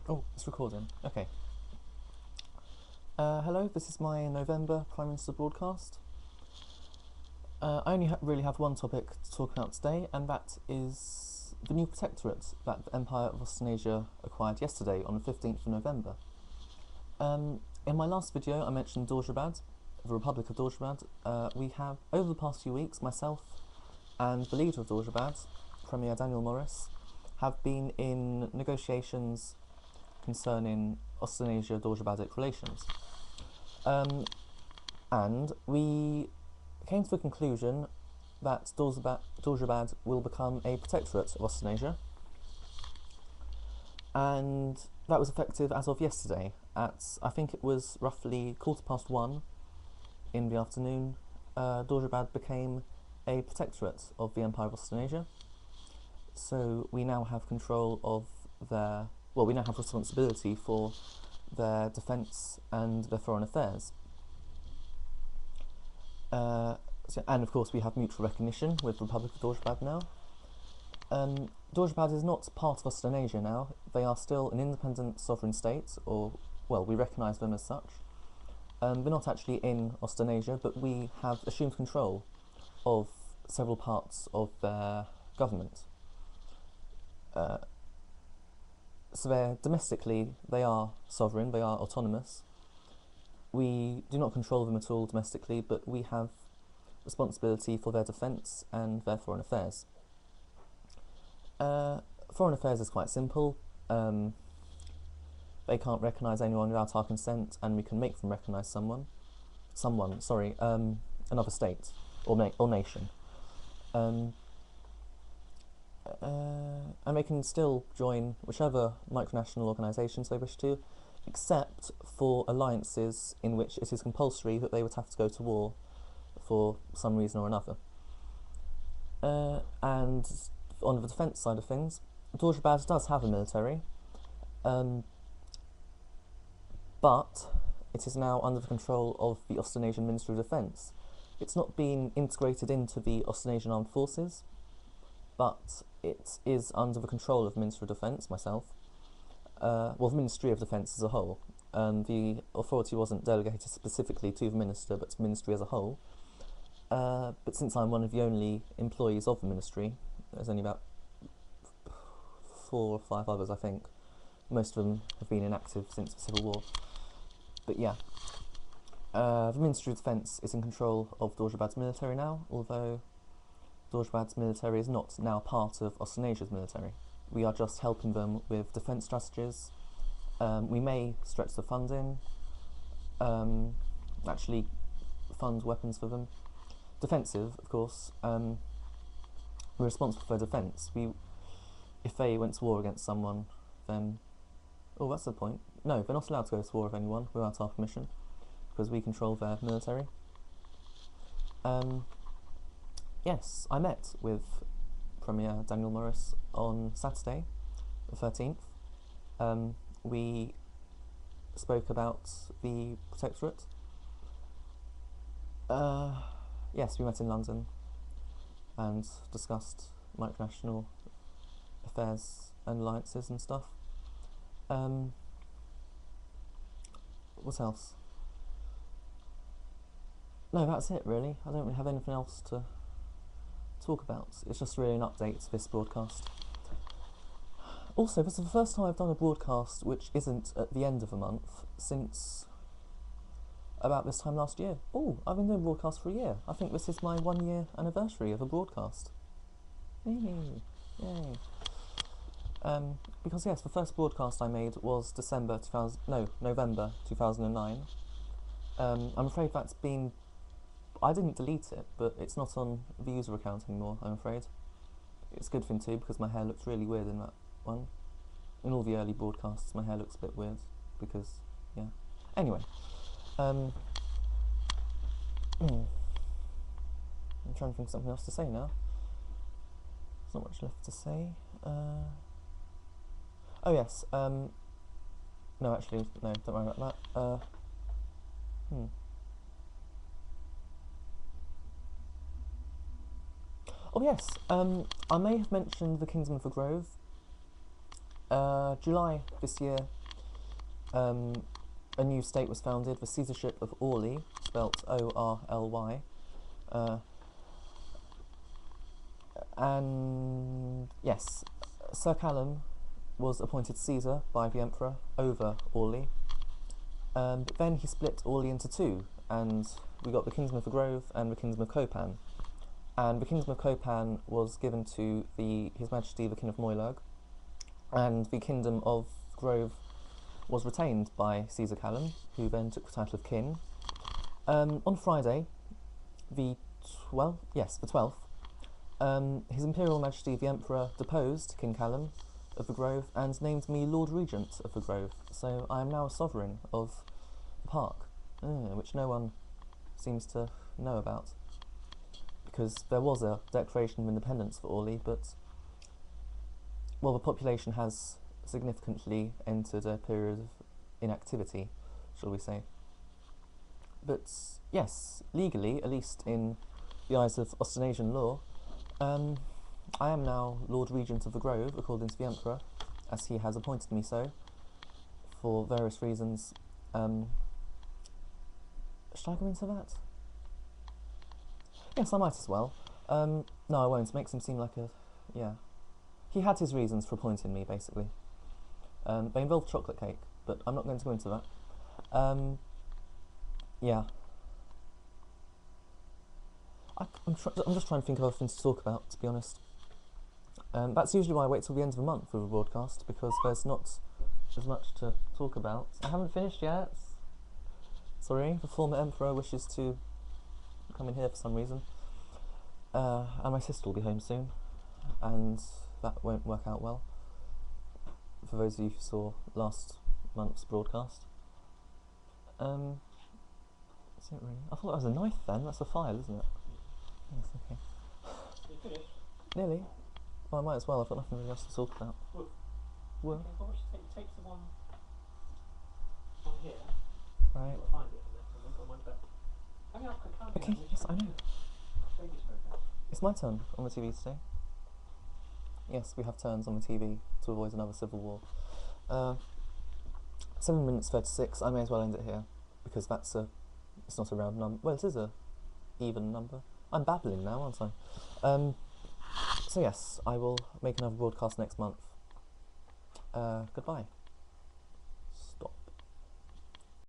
Oh, it's recording. Okay. Hello, this is my November Prime Minister broadcast. I only really have one topic to talk about today, and that is the new protectorate that the Empire of Austenasia acquired yesterday on the 15th of November. In my last video, I mentioned Dorzhabad, the Republic of Dorzhabad. We have, over the past few weeks, myself and the leader of Dorzhabad, Premier Daniel Morris, have been in negotiations concerning Austenasia-Dorzhabadic relations. And we came to the conclusion that Dorzhabad will become a protectorate of Austenasia, and that was effective as of yesterday at, I think it was roughly 1:15 in the afternoon. Dorzhabad became a protectorate of the Empire of Austenasia, so we now have control of their, we now have responsibility for their defence and their foreign affairs. And of course we have mutual recognition with the Republic of Dorzhabad now. Dorzhabad is not part of Austenasia now. They are still an independent sovereign state, or, we recognise them as such. They're not actually in Austenasia, but we have assumed control of several parts of their government. So domestically, they are sovereign, they are autonomous. We do not control them at all domestically, but we have responsibility for their defence and their foreign affairs. Foreign affairs is quite simple. They can't recognise anyone without our consent, and we can make them recognise another state or nation. And they can still join whichever micronational organisations they wish to, except for alliances in which it is compulsory that they would have to go to war for some reason or another. And on the defence side of things, Dorzhabad does have a military, but it is now under the control of the Austenasian Ministry of Defence. It's not been integrated into the Austenasian Armed Forces, but it is under the control of the Ministry of Defence, myself. The Ministry of Defence as a whole. The authority wasn't delegated specifically to the Minister, but to the Ministry as a whole. But since I'm one of the only employees of the Ministry, there's only about 4 or 5 others, I think. Most of them have been inactive since the Civil War. But yeah, the Ministry of Defence is in control of Dorzhabad's military now, although Dorzhabad's military is not now part of Austenasia's military. We are just helping them with defence strategies. We may stretch the funding, actually fund weapons for them. Defensive, of course. We're responsible for their defence. If they went to war against someone, then... Oh, that's the point. No, they're not allowed to go to war with anyone without our permission, because we control their military. Yes, I met with Premier Daniel Morris on Saturday, the 13th. We spoke about the protectorate. Yes, we met in London and discussed micronational affairs and alliances and stuff. What else? No, that's it really. I don't really have anything else to talk about. It's just really an update to this broadcast. Also, this is the first time I've done a broadcast which isn't at the end of a month since about this time last year. Oh, I've been doing broadcasts for a year. I think this is my 1-year anniversary of a broadcast. Yay! Because yes, the first broadcast I made was November 2009. I'm afraid that's been... I didn't delete it, but it's not on the user account anymore, I'm afraid. It's a good thing too, because my hair looks really weird in that one. In all the early broadcasts, my hair looks a bit weird, because, yeah. Anyway. I'm trying to think of something else to say now. There's not much left to say. Oh yes, no actually, no, don't worry about that. Oh yes, I may have mentioned the Kingsman for Grove. July this year a new state was founded, the Caesarship of Orly, spelt O-R-L-Y, and yes, Sir Callum was appointed Caesar by the Emperor over Orly, but then he split Orly into two, and we got the Kingdom of the Grove and the Kingdom of Copan. And the Kingdom of Copan was given to His Majesty the King of Moylurg, and the Kingdom of Grove was retained by Caesar Callum, who then took the title of King. On Friday, the 12th, His Imperial Majesty the Emperor deposed King Callum of the Grove and named me Lord Regent of the Grove, so I am now a sovereign of the park, which no one seems to know about, because there was a declaration of independence for Orly, but, well, the population has significantly entered a period of inactivity, shall we say. But yes, legally, at least in the eyes of Austenasian law, I am now Lord Regent of the Grove, according to the Emperor, as he has appointed me so, for various reasons. Should I go into that? Yes, I might as well. No, I won't. It makes him seem like a... yeah. He had his reasons for appointing me, basically. They involve chocolate cake, but I'm not going to go into that. Yeah. I'm just trying to think of other things to talk about, to be honest. That's usually why I wait till the end of the month for a broadcast, because there's not as much to talk about. I haven't finished yet. Sorry, the former Emperor wishes to come in here for some reason. And my sister will be home soon, and that won't work out well, for those of you who saw last month's broadcast. Is it really? I thought that was a knife then, that's a file, isn't it? Yes, okay. You finished? Nearly. Well, I might as well, I've got nothing really else to talk about. Well. Okay, well, take the one here. Right. You'll find it, and then got mine back. I mean, I can't. Okay, yes, I know. It's my turn on the TV today. Yes, we have turns on the TV to avoid another civil war. 7 minutes 36, I may as well end it here, because it's not a round number. Well, it is a even number. I'm babbling now, aren't I? So yes, I will make another broadcast next month. Goodbye.